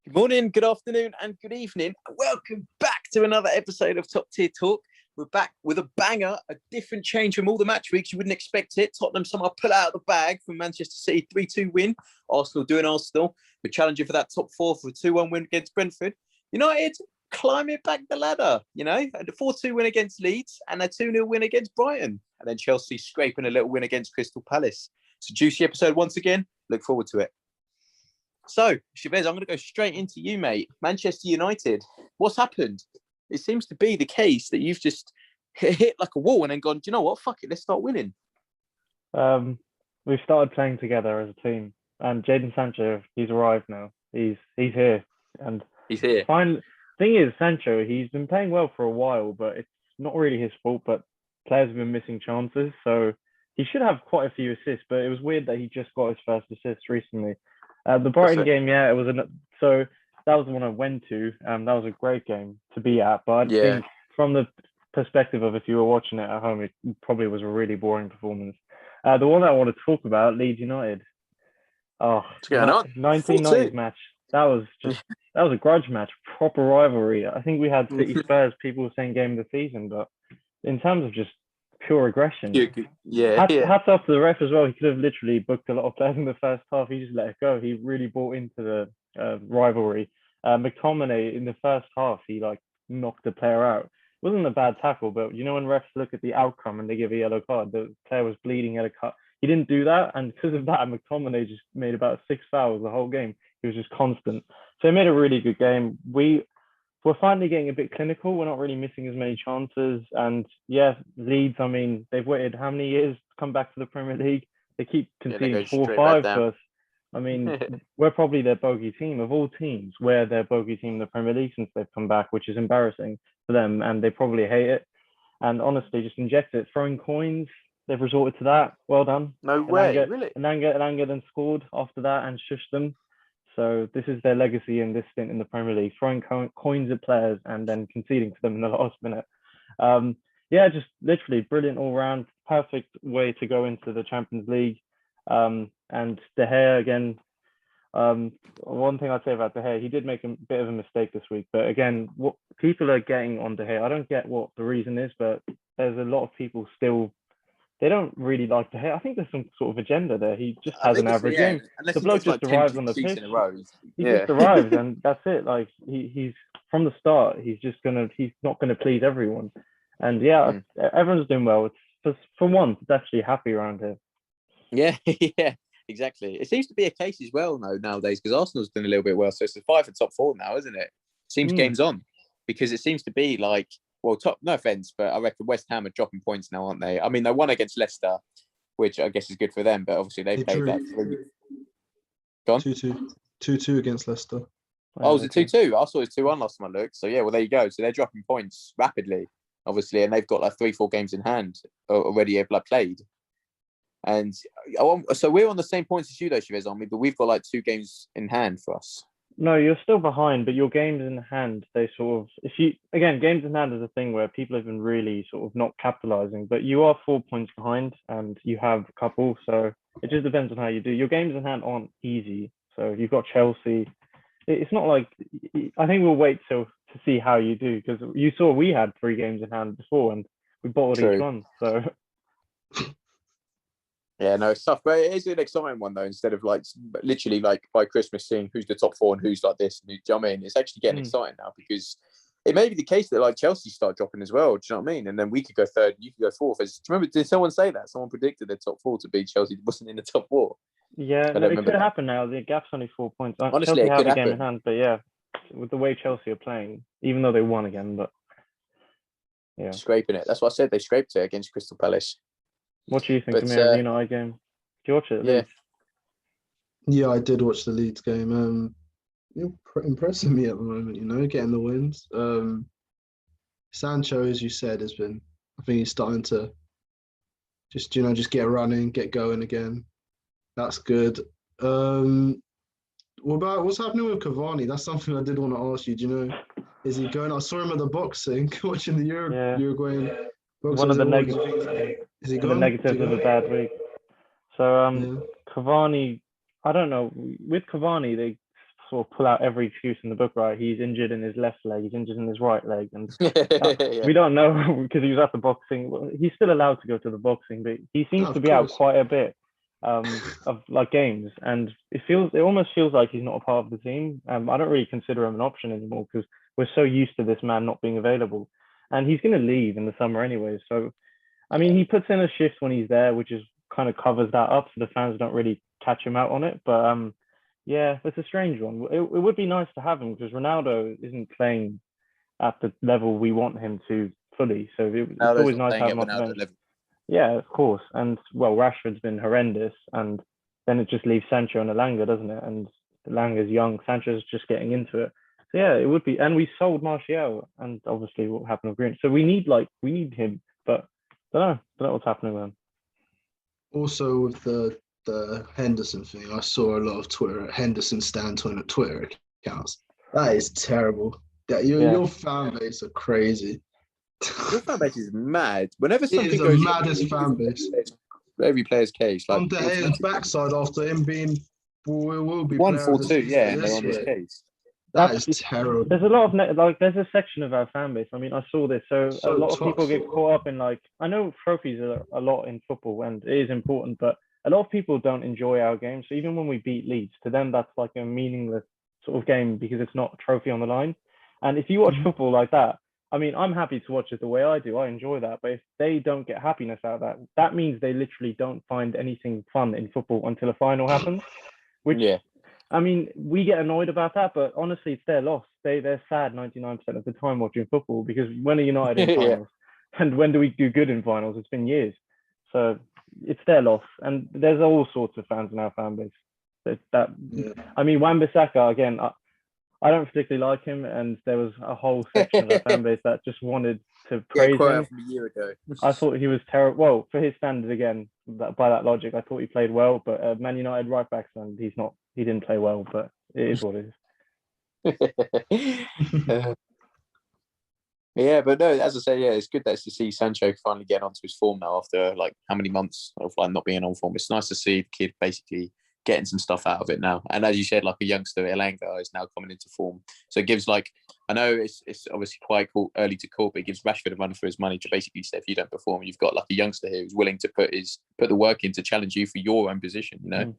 Good morning, good afternoon, and good evening. Welcome back to another episode of Top Tier Talk. We're back with a banger, a different change from all the match weeks. You wouldn't expect it. Tottenham somehow pull out of the bag from Manchester City 3-2 win. Arsenal doing Arsenal. We're challenging for that top four for a 2-1 win against Brentford. United climbing back the ladder, a 4-2 win against Leeds and a 2-0 win against Brighton. And then Chelsea scraping a little win against Crystal Palace. It's a juicy episode once again. Look forward to it. So, Chavez, I'm going to go straight into you, mate. Manchester United, what's happened? It seems to be the case that you've just hit like a wall and then gone, do you know what? Fuck it, let's start winning. We've started playing together as a team. And Jadon Sancho, he's arrived now. He's here. And he's here. Thing is, Sancho, he's been playing well for a while, but it's not really his fault. But players have been missing chances. So he should have quite a few assists, but it was weird that he just got his first assist recently. The Brighton game, yeah, it was so that was the one I went to. That was a great game to be at, but I think from the perspective of if you were watching it at home, it probably was a really boring performance. The one that I want to talk about, Leeds United. 1990s match. That was a grudge match, proper rivalry. I think we had City Spurs. People were saying game of the season, but in terms of just pure aggression. Hats off to the ref as well. He could have literally booked a lot of players in the first half. He just let it go. He really bought into the rivalry. McTominay in the first half, he knocked the player out. It wasn't a bad tackle, but when refs look at the outcome and they give a yellow card, the player was bleeding at a cut. He didn't do that, and because of that, McTominay just made about 6 fouls the whole game. He was just constant. So he made a really good game. We're finally getting a bit clinical. We're not really missing as many chances. And Leeds, they've waited how many years to come back to the Premier League? They keep conceding 4-5 to us. We're probably their bogey team. Of all teams, we're their bogey team in the Premier League since they've come back, which is embarrassing for them. And they probably hate it. And honestly, just inject it. Throwing coins, they've resorted to that. Well done. No way, really? Elanga then scored after that and shushed them. So this is their legacy in this stint in the Premier League, throwing coins at players and then conceding to them in the last minute. Just literally brilliant all round, perfect way to go into the Champions League. And De Gea again, one thing I'd say about De Gea, he did make a bit of a mistake this week. But again, what people are getting on De Gea, I don't get what the reason is, but there's a lot of people still, they don't really like De Gea. I think there's some sort of agenda there. He just has an average game. The bloke just arrives on the pitch. He just arrives and that's it. He's from the start. He's not gonna please everyone. And everyone's doing well. It's for once, it's actually happy around here. Yeah, exactly. It seems to be a case as well nowadays because Arsenal's doing a little bit well. So it's a fight for top four now, isn't it? Seems game's on because it seems to be no offence, but I reckon West Ham are dropping points now, aren't they? They won against Leicester, which I guess is good for them, but obviously they played that. Gone? 2-2 against Leicester. Oh, was it 2-2? I saw it 2-1 last time I looked. So, there you go. So they're dropping points rapidly, obviously, and they've got 3-4 games in hand already played. And so we're on the same points as you, though, Chavez, aren't we? But we've got 2 games in hand for us. No, you're still behind, but your games in hand, they games in hand is a thing where people have been really sort of not capitalizing, but you are 4 points behind and you have a couple. So it just depends on how you do. Your games in hand aren't easy. So you've got Chelsea. It's not I think we'll wait to see how you do because you saw we had 3 games in hand before and we bottled each one. So. Yeah, no, it's tough. But it is an exciting one, though, instead of literally by Christmas seeing who's the top 4 and who's this. Do you know what I mean? It's actually getting exciting now because it may be the case that Chelsea start dropping as well. Do you know what I mean? And then we could go third and you could go fourth. Did someone say that? Someone predicted the top 4 to be Chelsea wasn't in the top 4. Yeah, it could happen now. The gap's only 4 points. Honestly, Chelsea it could have a happen. game in hand, but with the way Chelsea are playing, even though they won again, but scraping it. That's what I said. They scraped it against Crystal Palace. What do you think of the United game? Did you watch it? Yeah, I did watch the Leeds game. You're impressing me at the moment, getting the wins. Sancho, as you said, I think he's starting to just get running, get going again. That's good. What's happening with Cavani? That's something I did want to ask you. Do you know, is he going? I saw him at the boxing, watching the Uruguayan boxing. One of the negatives. Is he going? The negatives of a bad week. So Cavani, I don't know. With Cavani, they sort of pull out every excuse in the book, right? He's injured in his left leg, he's injured in his right leg, and we don't know because he was at the boxing. He's still allowed to go to the boxing, but he seems to be out quite a bit of like games, and it almost feels like he's not a part of the team. I don't really consider him an option anymore because we're so used to this man not being available, and he's going to leave in the summer anyway. So, I mean, he puts in a shift when he's there, which is kind of covers that up, so the fans don't really catch him out on it. But yeah, it's a strange one. It would be nice to have him because Ronaldo isn't playing at the level we want him to fully. So it's always nice to have him off the bench. Yeah, of course. And well, Rashford's been horrendous, and then it just leaves Sancho and Elanga, doesn't it? And Elanga's young, Sancho's just getting into it. So yeah, it would be. And we sold Martial, and obviously what happened with Green. So we need him, but don't know what's happening with him. Also with the Henderson thing, I saw a lot of Henderson stand Twitter accounts. That is terrible. Your fan base are crazy. Your fan base is mad. Whenever something goes, the maddest fan base. Every player's case, like on De Gea's backside after him being will be 1-4-2, yeah, and they're on his case. That is terrible. There's a lot of there's a section of our fan base. I mean, I saw this. So a lot of people get caught up in I know trophies are a lot in football and it is important, but a lot of people don't enjoy our game. So even when we beat Leeds, to them that's like a meaningless sort of game because it's not a trophy on the line. And if you watch football like that, I mean, I'm happy to watch it the way I do. I enjoy that. But if they don't get happiness out of that, that means they literally don't find anything fun in football until a final happens. Which, I mean, we get annoyed about that, but honestly, it's their loss. They're sad 99% of the time watching football because when are United in finals? And when do we do good in finals? It's been years. So it's their loss. And there's all sorts of fans in our fan base. I mean, Wan-Bissaka, again, I don't particularly like him, and there was a whole section of the fan base that just wanted to praise him. From a year ago. I thought he was terrible. Well, for his standards, again, by that logic, I thought he played well. But Man United right back, and he didn't play well. But it is what it is. Yeah, but no, as I say, it's good to see Sancho finally getting onto his form now after how many months of not being on form. It's nice to see the kid basically getting some stuff out of it now. And as you said, a youngster, Elanga is now coming into form. So it gives I know it's obviously quite early to call, but it gives Rashford a run for his money to basically say if you don't perform, you've got a youngster here who's willing to put the work in to challenge you for your own position, you know?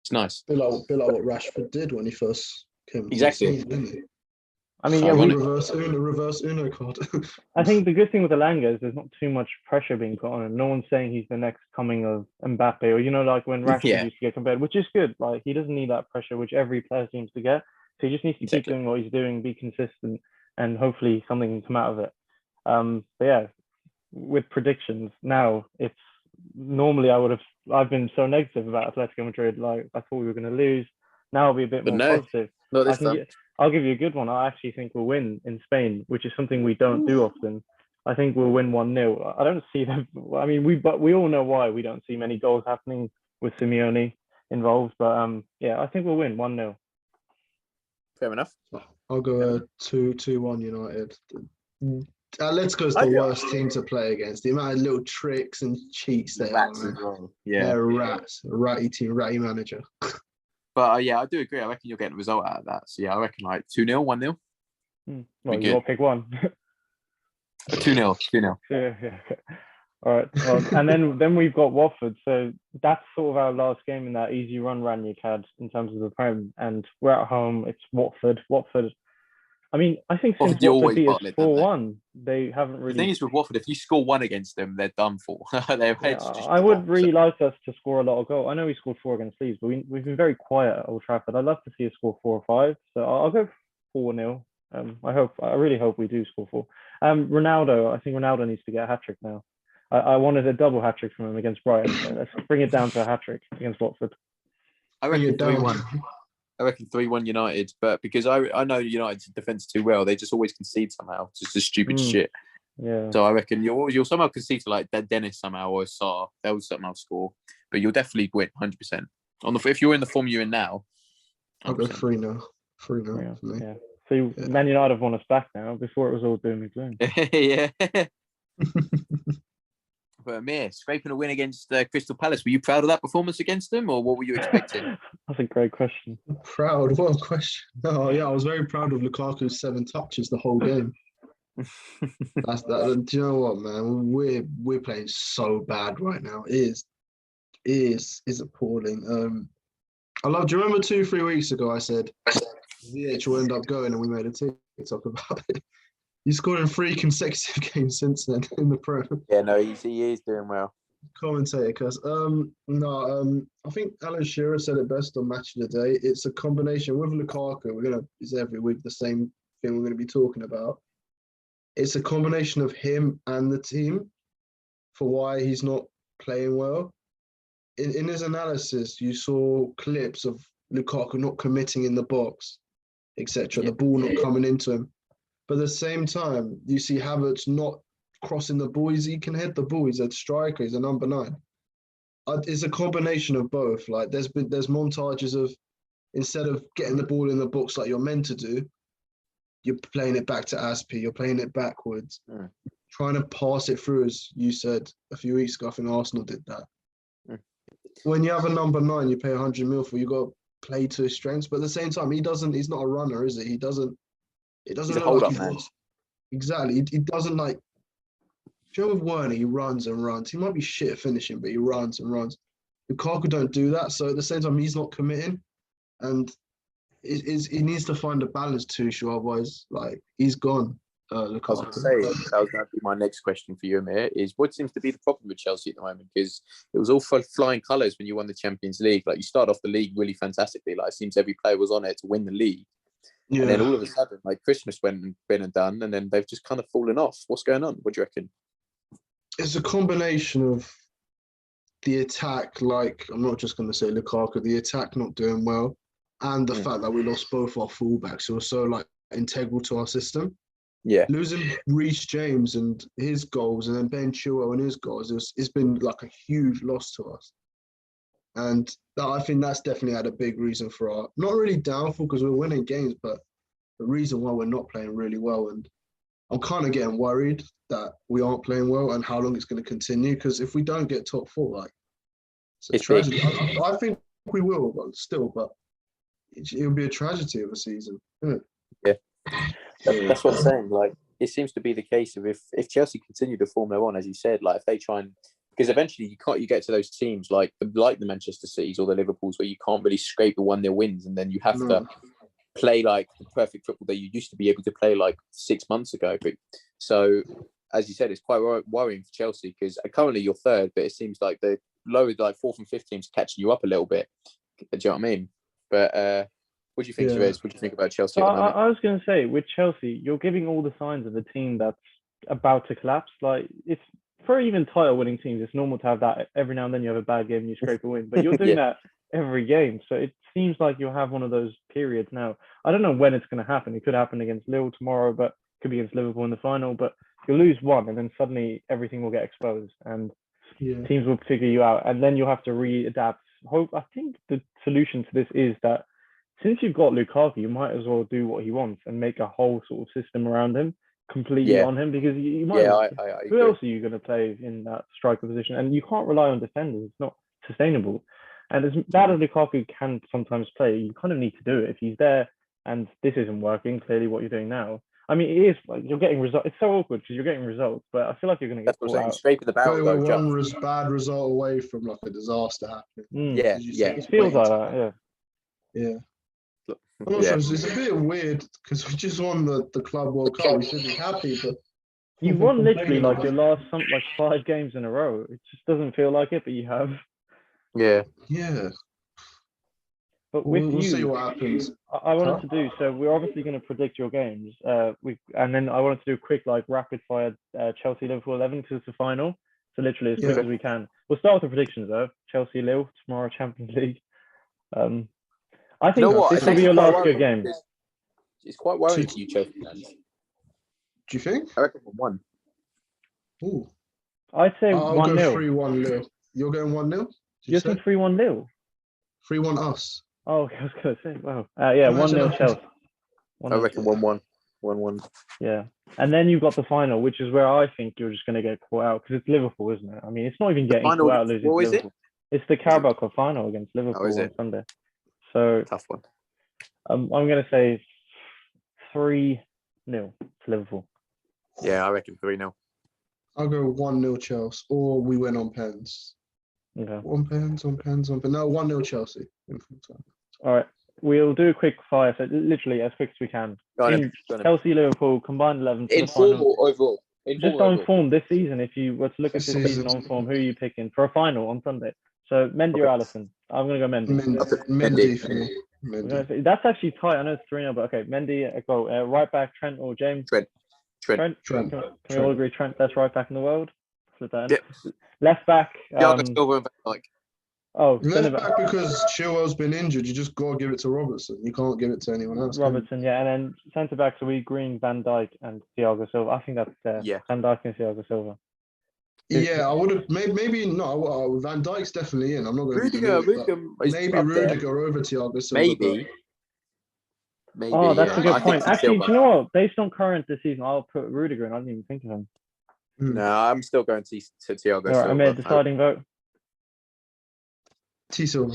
It's nice. A bit like what Rashford did when he first came. Exactly. Didn't he? I mean, reverse Uno card. I think the good thing with Elanga is there's not too much pressure being put on him. No one's saying he's the next coming of Mbappe or, when Rashford used to get compared, which is good. He doesn't need that pressure, which every player seems to get. So he just needs to keep doing what he's doing, be consistent, and hopefully something can come out of it. But yeah, with predictions now, it's normally I've been so negative about Atletico Madrid. I thought we were going to lose. Now I'll be a bit more positive. Not this time. I'll give you a good one. I actually think we'll win in Spain, which is something we don't do often. I think we'll win 1-0. I don't see them. I mean, we all know why we don't see many goals happening with Simeone involved. But I think we'll win 1-0. Fair enough. I'll go 2-1 United. Atletico's the worst team to play against. The amount of little tricks and cheats they are. They're rats. Ratty team, ratty manager. But I do agree. I reckon you'll get a result out of that. So I reckon 2-0, 1-0. Well, you got to pick one. 2-0. Yeah. All right. Well, and then we've got Watford. So that's sort of our last game in that easy run Ranić had in terms of the Prem. And we're at home. It's Watford. I mean, I think since Watford beat us 4-1, they haven't really... The thing is with Watford, if you score one against them, they're done for. I would really like us to score a lot of goals. I know we scored 4 against Leeds, but we've been very quiet at Old Trafford. I'd love to see us score 4 or 5. So I'll go 4-0. I really hope we do score 4. Ronaldo, I think Ronaldo needs to get a hat-trick now. I wanted a double hat-trick from him against Brighton. Let's bring it down to a hat-trick against Watford. I reckon 3-1. I reckon 3-1 United, but because I know United's defence too well, they just always concede somehow. It's just a stupid shit. Yeah. So I reckon you'll somehow concede to Dennis somehow or Sarr. They'll somehow score, but you'll definitely win 100%. If you're in the form you're in now, 100%. I'll go 3-0. 3-0 for me. Yeah. So Man United have won us back now. Before it was all doom and gloom. Yeah. But Amir, scraping a win against Crystal Palace, were you proud of that performance against them, or what were you expecting? That's a great question. Proud? What a question. Oh, yeah, I was very proud of Lukaku's 7 touches the whole game. That's that. Do you know what, man? We're playing so bad right now. It is appalling. Do you remember 2-3 weeks ago I said VH will end up going, and we made a TikTok about it. He scored in 3 consecutive games since then in the Prem. Yeah, no, he is doing well. Commentator, because I think Alan Shearer said it best on Match of the Day. It's a combination with Lukaku. It's every week the same thing we're gonna be talking about. It's a combination of him and the team for why he's not playing well. In his analysis, you saw clips of Lukaku not committing in the box, etc. The ball not coming into him. But at the same time, you see Havertz not crossing the ball. He can hit the ball. He's a striker. He's a number 9. It's a combination of both. Like there's montages of, instead of getting the ball in the box like you're meant to do, you're playing it back to Aspi. You're playing it backwards, trying to pass it through, as you said a few weeks ago. I think Arsenal did that. When you have a number 9, you pay 100 mil for. You got to play to his strengths, but at the same time, he's not a runner, is he? He doesn't. It doesn't look like he wants. Exactly. He doesn't like. Joe with Werner, he runs and runs. He might be shit at finishing, but he runs and runs. Lukaku don't do that. So at the same time, he's not committing, and he needs to find a balance too. Sure, otherwise, like he's gone. Lukaku. I was going to say that was going to be my next question for you, Amir. Is what seems to be the problem with Chelsea at the moment? Because it was all flying colours when you won the Champions League. Like you start off the league really fantastically. Like it seems every player was on it to win the league. Yeah. And then all of a sudden, like Christmas been and done, and then they've just kind of fallen off. What's going on? What do you reckon? It's a combination of the attack, like I'm not just going to say Lukaku, the attack not doing well, and the fact that we lost both our fullbacks who are so like integral to our system. Yeah, losing Reece James and his goals, and then Ben Chilwell and his goals, it's been like a huge loss to us. And I think that's definitely had a big reason for our, not really downfall because we're winning games, but the reason why we're not playing really well. And I'm kind of getting worried that we aren't playing well and how long it's going to continue. Because if we don't get top 4, like it's a tragedy. I think we will, but still, but it'll be a tragedy of a season, isn't it? Yeah, that's what I'm saying. Like it seems to be the case of if Chelsea continue to form their on, as you said, like if they try and. Because eventually you get to those teams like the Manchester Cities or the Liverpools where you can't really scrape the 1-0 wins, and then you have to play like the perfect football that you used to be able to play like 6 months ago. So, as you said, it's quite worrying for Chelsea because currently you're 3rd, but it seems like the lower, like 4th and 5th teams catching you up a little bit. Do you know what I mean? But what do you think, Suez? What do you think about Chelsea at the moment? I was going to say, with Chelsea, you're giving all the signs of a team that's about to collapse. Like it's. For even title-winning teams, it's normal to have that. Every now and then you have a bad game and you scrape a win. But you're doing that every game. So it seems like you'll have one of those periods now. I don't know when it's going to happen. It could happen against Lille tomorrow, but it could be against Liverpool in the final. But you'll lose one and then suddenly everything will get exposed and teams will figure you out. And then you'll have to readapt. I think the solution to this is that since you've got Lukaku, you might as well do what he wants and make a whole sort of system around him. Completely on him because you might. Who else are you going to play in that striker position? And you can't rely on defenders; it's not sustainable. And as bad as Lukaku can sometimes play, you kind of need to do it if he's there. And this isn't working. Clearly, what you're doing now. I mean, it is like you're getting results. It's so awkward because you're getting results, but I feel like you're going to get caught out. Scraping the barrel. We're one bad result away from like a disaster happening. It feels like that. Yeah. I'm not sure. It's a bit weird because we just won the Club World Cup. We should be happy, but you won literally like your last 5 games in a row. It just doesn't feel like it, but you have. Yeah. But with we'll see what happens. I wanted to do so. We're obviously going to predict your games. And then I wanted to do a quick rapid fire Chelsea Liverpool 11 because it's the final. So literally as quick as we can. We'll start with the predictions though. Chelsea Lille tomorrow, Champions League. I think this will be your last good game. It's quite worrying to you, Chelsea fans. Do you think? I reckon 1-1. Ooh. I'd say 1-0. I'll go 3-1 Lille. You're going 1-0? You're saying 3-1 Lille? 3-1 us. Oh, I was going to say, wow. 1-0 Chelsea. I reckon 1-1. 1-1. Yeah. And then you've got the final, which is where I think you're just going to get caught out because it's Liverpool, isn't it? I mean, it's not even getting caught out losing to Liverpool. It's the Carabao Cup final against Liverpool on Sunday. So tough one. I'm going to say 3-0 to Liverpool. Yeah, I reckon 3-0. I'll go 1-0 Chelsea, or we win on pens. Okay. On pens. No, 1-0 Chelsea. All right. We'll do a quick fire, so literally as quick as we can. Chelsea, Liverpool, combined 11 for in the final. Form or overall? Just on form this season, if you were to look at this season on form, who are you picking for a final on Sunday? So Mendy or Alisson? I'm going to go Mendy. Mendy for me. Mendy. That's actually tight. I know it's 3-0, but okay. Mendy, go. Right back, Trent or James? Trent. Can we all agree Trent, best right back in the world? Flip that in. Yep. Left back. Thiago Silva and Van Dijk. Left back because Chilwell's been injured. You just got to give it to Robertson. You can't give it to anyone else. Robertson, yeah. And then centre backs, are we Green, Van Dijk and Thiago Silva? I think that's fair. Yeah. Van Dijk and Thiago Silva. Yeah, I would have maybe not. Van Dijk's definitely in. I'm not going to Rudiger maybe Rudiger over Thiago Silva. Maybe. Oh, that's a good point. Actually, do you know what? Based on current this season, I'll put Rudiger in. I didn't even think of him. No, I'm still going to Thiago Silva. All right, I made a deciding vote. Silva.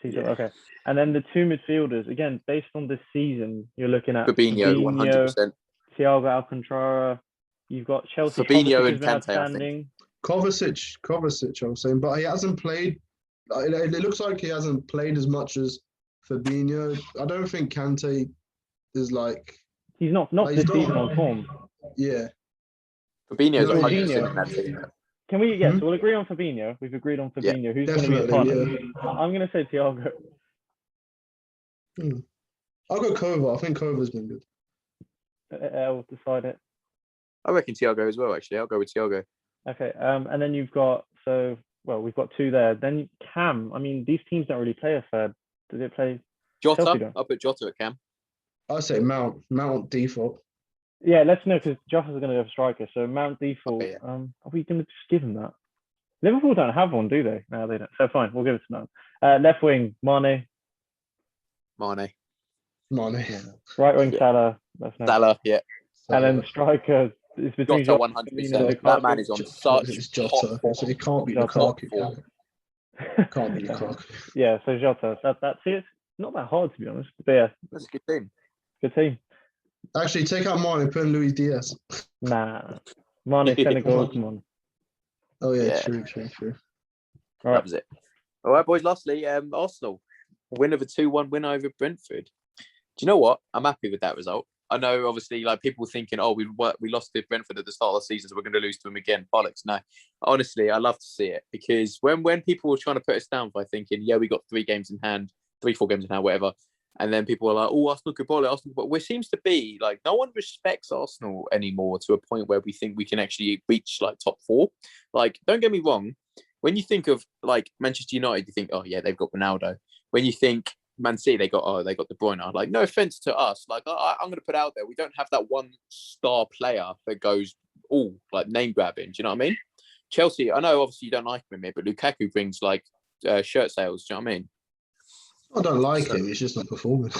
Okay. And then the two midfielders, again, based on this season, you're looking at Fabinho 100%. Thiago Alcantara. You've got Chelsea. Fabinho and Kante, I think. Kovacic, I was saying, but he hasn't played. It looks like he hasn't played as much as Fabinho. I don't think Kante is like. He's not this season on form. Yeah. Fabinho's 100% in that team. Can we? Yes, we'll agree on Fabinho. We've agreed on Fabinho. Yeah, who's going to be a partner? Yeah. I'm going to say Thiago. I'll go Kova. I think Kova's been good. I'll decide it. I reckon Thiago as well, actually. I'll go with Thiago. Okay. And then you've got we've got two there. Then Cam. I mean, these teams don't really play a third. Do they play? Jota. I'll put Jota at Cam. I'll say Mount. Mount default. Yeah, let's know because Jota's going to go for striker. So Mount default. Okay, yeah. Are we going to just give him that? Liverpool don't have one, do they? No, they don't. So fine, we'll give it to Mount. Left wing, Mane. Yeah. Right wing, Salah. Salah, yeah. And then striker is between Jota 100%. That man is on such Jota. So it can't be Lukaku. Can't be Lukaku. Yeah, so Jota. That's it. Not that hard to be honest. But yeah, that's a good team. Good team. Actually, take out Mane, put in Luis Diaz. Nah, Mane, Senegal, come on. Oh yeah, true. All right. That was it. All right, boys. Lastly, Arsenal win of a 2-1 win over Brentford. Do you know what? I'm happy with that result. I know, obviously, like people thinking, oh, we lost to Brentford at the start of the season, so we're going to lose to them again. Bollocks. No, honestly, I love to see it because when people were trying to put us down by thinking, yeah, we got 4 games in hand, whatever. And then people are like, oh, Arsenal could bowl it, Arsenal could bowl it. Which seems to be like no one respects Arsenal anymore to a point where we think we can actually reach like top 4. Like, don't get me wrong. When you think of like Manchester United, you think, oh yeah, they've got Ronaldo. When you think Man City, they got De Bruyne. Like, no offense to us. Like, I'm going to put out there, we don't have that one star player that goes all like name grabbing. Do you know what I mean? Chelsea, I know obviously you don't like him, but Lukaku brings like shirt sales. Do you know what I mean? I don't like him. He's just not performing.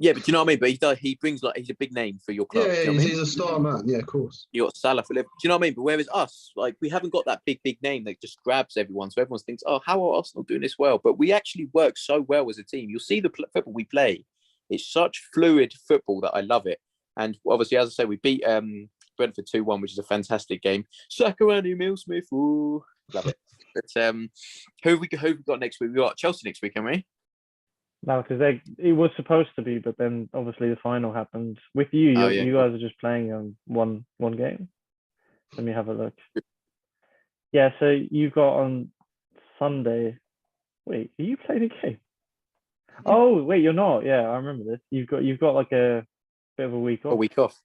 Yeah, but do you know what I mean? But he brings like he's a big name for your club. Yeah, you know he's a star man. Yeah, of course. You got Salah for Liverpool. Do you know what I mean? But whereas us, like we haven't got that big name that just grabs everyone. So everyone thinks, oh, how are Arsenal doing this well? But we actually work so well as a team. You'll see the football we play. It's such fluid football that I love it. And obviously, as I say, we beat Brentford 2-1, which is a fantastic game. Saka and Emile Smith. Ooh, love it. But who have we got next week? We got Chelsea next week, haven't we? No, because it was supposed to be, but then obviously the final happened. With you, you guys are just playing one game. Let me have a look. Yeah, so you've got on Sunday. Wait, are you playing a game? Oh, wait, you're not. Yeah, I remember this. You've got like a bit of a week off. A week off.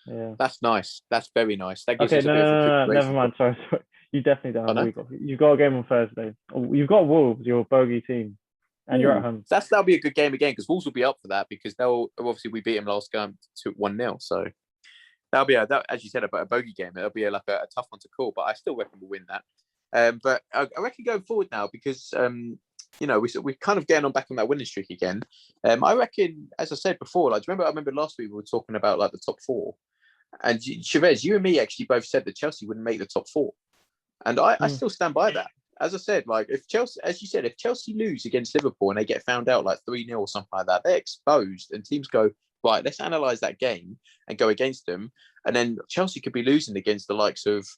Yeah. That's nice. That's very nice. That gives okay, us a bit of a never mind. Sorry. You definitely don't have a week off. You've got a game on Thursday. You've got Wolves, your bogey team. And you're at home. That'll be a good game again because Wolves will be up for that because obviously we beat them last game to 1-0. So that'll be as you said about a bogey game. It'll be a tough one to call, but I still reckon we'll win that. But I reckon going forward now because we're kind of getting on back on that winning streak again. I reckon, as I said before, like, I remember last week we were talking about like the top four, and Chavez, you and me actually both said that Chelsea wouldn't make the top four, and I still stand by that. As I said, like, if Chelsea, as you said, if Chelsea lose against Liverpool and they get found out like 3-0 or something like that, they're exposed, and teams go, right, let's analyze that game and go against them, and then Chelsea could be losing against the likes of,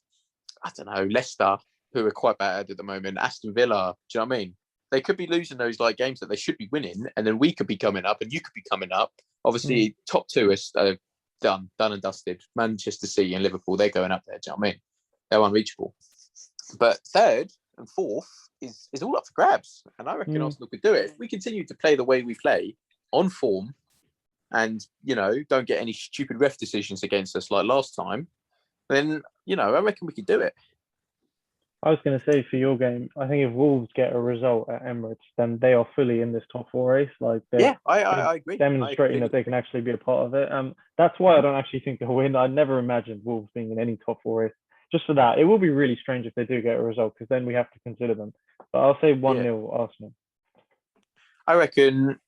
I don't know, Leicester, who are quite bad at the moment, Aston Villa. Do you know what I mean? They could be losing those like games that they should be winning, and then we could be coming up, and you could be coming up. Obviously, top two are done and dusted. Manchester City and Liverpool, they're going up there. Do you know what I mean? They're unreachable. But third and fourth is all up for grabs, and I reckon Arsenal could do it if we continue to play the way we play, on form, and don't get any stupid ref decisions against us like last time. Then I reckon we could do it. I was going to say, for your game, I think if Wolves get a result at Emirates, then they are fully in this top four race. Like, I agree. Demonstrating that they can actually be a part of it. That's why I don't actually think they'll win. I never imagined Wolves being in any top four race. Just for that, it will be really strange if they do get a result, because then we have to consider them. But I'll say 1-0 Arsenal. I reckon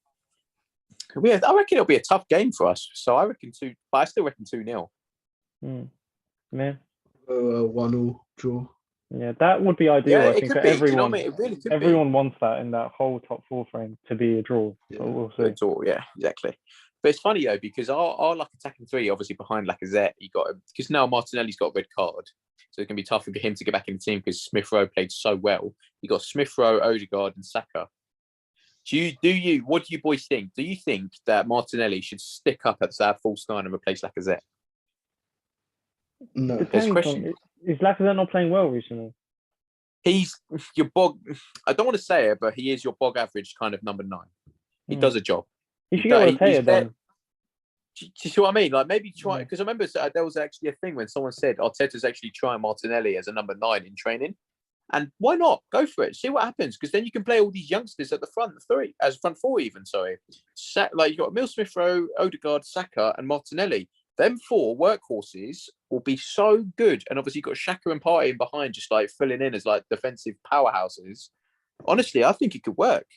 it'll be a tough game for us. So I reckon 2, but I still reckon 2-0. Man. 1-1 draw. Yeah, that would be ideal. I think for everyone. It really could everyone wants that in that whole top four frame to be a draw. Yeah, so we'll see. Draw, yeah, exactly. But it's funny though, because our like attacking three, obviously behind Lacazette, because now Martinelli's got a red card, so it's gonna be tough for him to get back in the team because Smith Rowe played so well. You got Smith Rowe, Odegaard, and Saka. What do you boys think? Do you think that Martinelli should stick up at that false nine and replace Lacazette? No. Is Lacazette not playing well recently? He's your bog. I don't want to say it, but he is your bog average kind of number 9. He does a job. He should get rotated then. Do you see what I mean? Like, maybe try, because I remember there was actually a thing when someone said Arteta's actually trying Martinelli as a number 9 in training, and why not go for it? See what happens, because then you can play all these youngsters at the front three, as front four even. Sorry, like you got Emile Smith Rowe, Odegaard, Saka, and Martinelli. Them 4 workhorses will be so good, and obviously you've got Xhaka and Partey in behind, just like filling in as like defensive powerhouses. Honestly, I think it could work.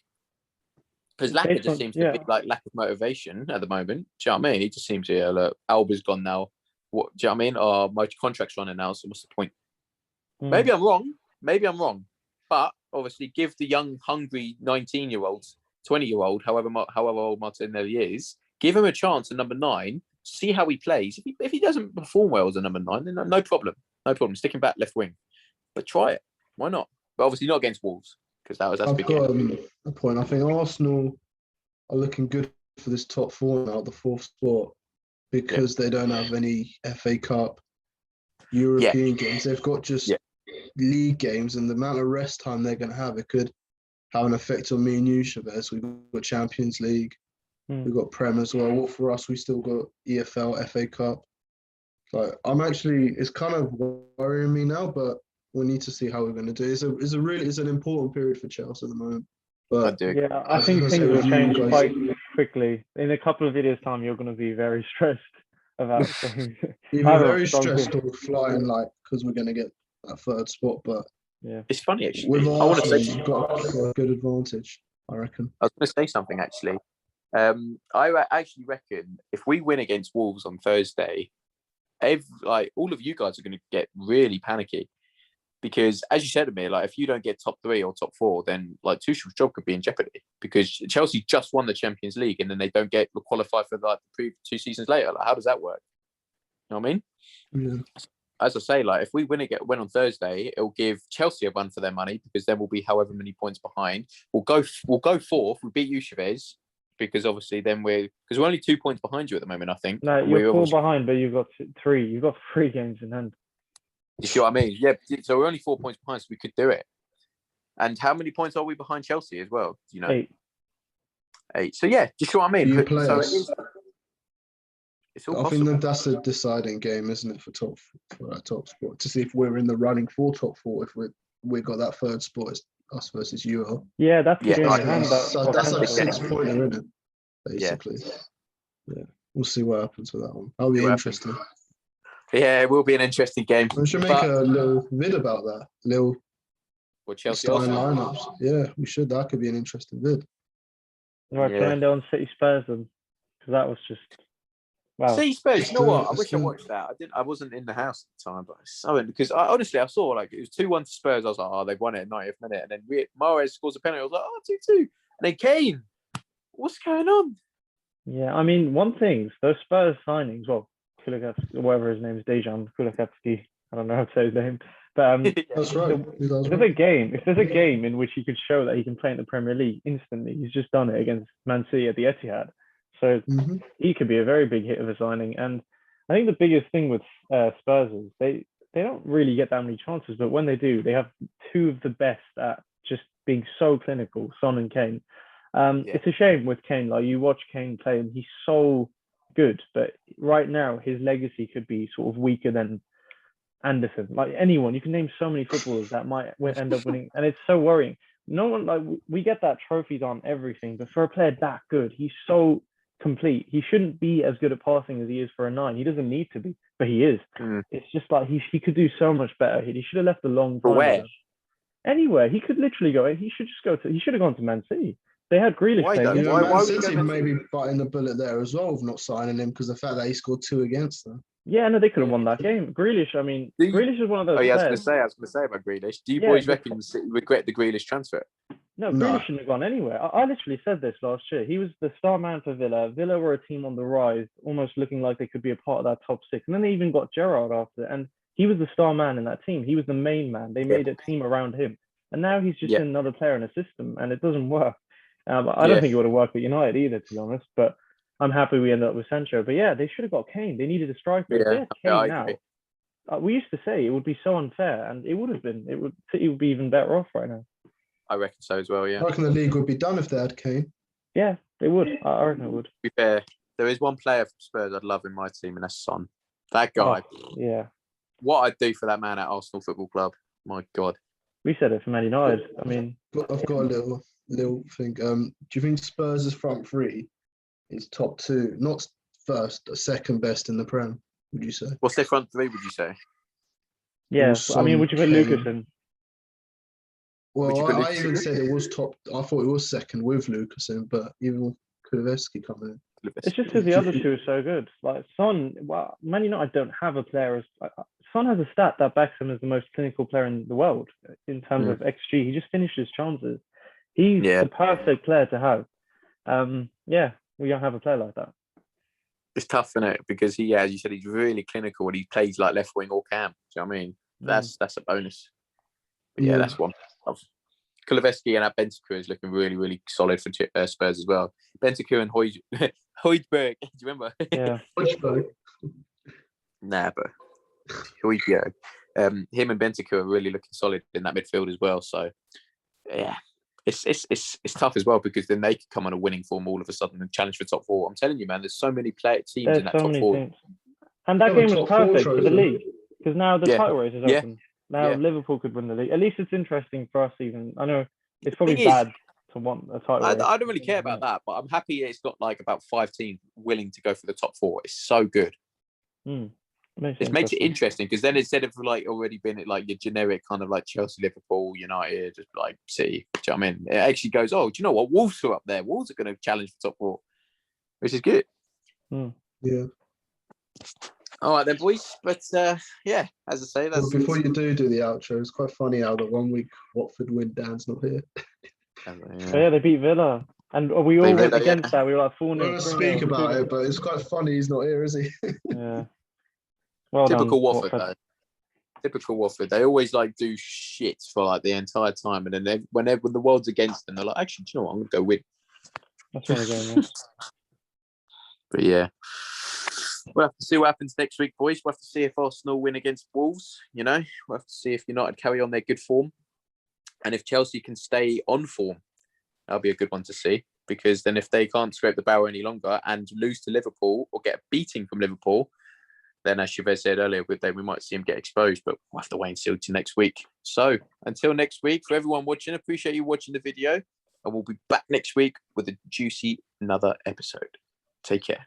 Because Lacazette just seems to be like lack of motivation at the moment. Do you know what I mean? He just seems to, look, Alba's gone now. What do you know what I mean? Or my contract's running now, so what's the point? Maybe I'm wrong. But obviously give the young, hungry 19-year-olds, 20-year-old, however old Martinelli is, give him a chance at number 9, see how he plays. If he doesn't perform well as a number 9, then no problem. No problem. Stick him back left wing. But try it. Why not? But obviously not against Wolves. Because that's I've got a point. I think Arsenal are looking good for this top 4 now, the 4th spot, because they don't have any FA Cup, European games. They've got just league games, and the amount of rest time they're going to have, it could have an effect on me and you, Chavez. We've got Champions League, we've got Prem as well. Well, for us, we still got EFL, FA Cup. Like, it's kind of worrying me now, but we need to see how we're going to do. It's an important period for Chelsea at the moment. But I think things will change quite quickly. In a couple of videos' time, you're going to be very stressed about things. You'll be very stressed or flying, like, because we're going to get that 3rd spot. But it's funny actually. With Arsenal, you've got a good advantage, I reckon. I was going to say something actually. I actually reckon if we win against Wolves on Thursday, all of you guys are going to get really panicky. Because, as you said to me, like, if you don't get top 3 or top 4, then like Tuchel's job could be in jeopardy. Because Chelsea just won the Champions League, and then they don't get qualified for like the 2 seasons later. Like, how does that work? You know what I mean? Yeah. As I say, like, if we win on Thursday, it'll give Chelsea a run for their money, because then we'll be however many points behind. We'll go 4th. We beat you, Chavez, because obviously then we're only 2 points behind you at the moment. I think. No, you're 4 behind, but you've got 3. You've got 3 games in hand. You see what I mean? Yeah, so we're only 4 points behind, so we could do it. And how many points are we behind Chelsea as well? Do you know? 8. So yeah, you see what I mean? It's all possible. I think that's a deciding game, isn't it, for that top spot, to see if we're in the running for top 4. If we got that 3rd spot, it's us versus you are. Yeah, that's the game. That's a 6-pointer, isn't it? Basically. Yeah. We'll see what happens with that one. That'll be interesting. Yeah, it will be an interesting game. We should make a little vid about that. Or Chelsea Starting Arsenal. lineups. Yeah, we should. That could be an interesting vid. Right, can I end on City Spurs then? Because that was just wow. City Spurs. You know what? I wish I watched that. I wasn't in the house at the time, but because honestly I saw like it was 2-1 to Spurs. I was like, oh, they've won it at 90th minute, and then Mahrez scores a penalty. I was like, oh, 2-2, and then Kane. What's going on? Yeah, I mean, one thing, those Spurs signings, well, Kulusevski, whatever his name is, Dejan Kulusevski, I don't know how to say his name, but that's right. If there's a game in which he could show that he can play in the Premier League instantly, he's just done it against Man City at the Etihad. So he could be a very big hit of a signing. And I think the biggest thing with Spurs is they don't really get that many chances, but when they do, they have two of the best at just being so clinical, Son and Kane. It's a shame with Kane. Like, you watch Kane play and he's so good, but right now his legacy could be sort of weaker than Anderson. Like, anyone, you can name so many footballers that might end up winning, and it's so worrying. No one, like, we get that trophies on everything, but for a player that good, he's so complete. He shouldn't be as good at passing as he is for a 9. He doesn't need to be, but he is. It's just like he could do so much better. He should have left a long time ago. Anywhere. He could literally go. He should have gone to Man City. They had Grealish. Man City maybe biting the bullet there as well of not signing him, because the fact that he scored 2 against them. Yeah, no, they could have won that game. Grealish, I mean, Grealish is one of those players. I was going to say about Grealish. Do you boys reckon City regret the Grealish transfer? No, Grealish shouldn't have gone anywhere. I literally said this last year. He was the star man for Villa. Villa were a team on the rise, almost looking like they could be a part of that top 6. And then they even got Gerrard after, and he was the star man in that team. He was the main man. They made a team around him. And now he's just another player in a system, and it doesn't work. I don't think it would have worked at United either, to be honest. But I'm happy we ended up with Sancho. But yeah, they should have got Kane. They needed a striker. If they had Kane now, we used to say it would be so unfair, and it would have been. City would be even better off right now. I reckon so as well, yeah. I reckon the league would be done if they had Kane. Yeah, they would. I reckon it would. To be fair, there is one player from Spurs I'd love in my team, and that's Son. That guy. Yeah. What I'd do for that man at Arsenal Football Club. My God. We said it for Man United. I mean, I've got a little thing. Do you think Spurs' front three is top 2, not first, second best in the Prem? Would you say? What's their front 3? Would you say? Yeah, I mean, would you put Lucas in? Well, I even said it was top. I thought it was second with Lucas in, but even with Kulusevski coming in. It's just because the other two are so good. Like Son, well, Man United don't have a player as Son has a stat that backs him as the most clinical player in the world in terms of XG. He just finishes chances. He's the perfect player to have. We don't have a player like that. It's tough, isn't it? Because he, as you said, he's really clinical and he plays like left wing or cam. Do you know what I mean? That's a bonus. But that's one. Kulusevski and Bentancur is looking really, really solid for Spurs as well. Bentancur and Højbjerg. Do you remember? Yeah. Højbjerg. Nah, but Højbjerg. Him and Bentancur are really looking solid in that midfield as well. So, yeah, it's tough as well, because then they could come on a winning form all of a sudden and challenge for top 4. I'm telling you, man, there's so many teams in that top 4. Teams. And that game was perfect for the league, because now the title race is open. Now Liverpool could win the league. At least it's interesting for us. Even I know it's probably bad to want a title race. I don't really care about that, but I'm happy it's got like about 5 teams willing to go for the top 4. It's so good. It makes it interesting, because then instead of like already being like your generic kind of like Chelsea, Liverpool, United, just like City, do you know what I mean? It actually goes, oh, do you know what? Wolves are up there. Wolves are going to challenge for top 4, which is good. Yeah. All right then, boys. But as I say, that's before you do the outro, it's quite funny how the 1 week Watford win, Dan's not here. They beat Villa, and we all went against that. We were like 4-0. We're going to speak about it, but it's quite funny he's not here, is he? Yeah. Well typical Watford, though. Typical Watford. They always like do shit for like the entire time, and then when the world's against them, they're like, actually, do you know what? I'm going to go win. That's what we're going. But yeah. We'll have to see what happens next week, boys. We'll have to see if Arsenal win against Wolves. We'll have to see if United carry on their good form. And if Chelsea can stay on form, that'll be a good one to see. Because then if they can't scrape the barrel any longer and lose to Liverpool or get a beating from Liverpool, then as Chavez said earlier, we might see them get exposed. But we'll have to wait and see till next week. So until next week, for everyone watching, appreciate you watching the video. And we'll be back next week with a juicy another episode. Take care.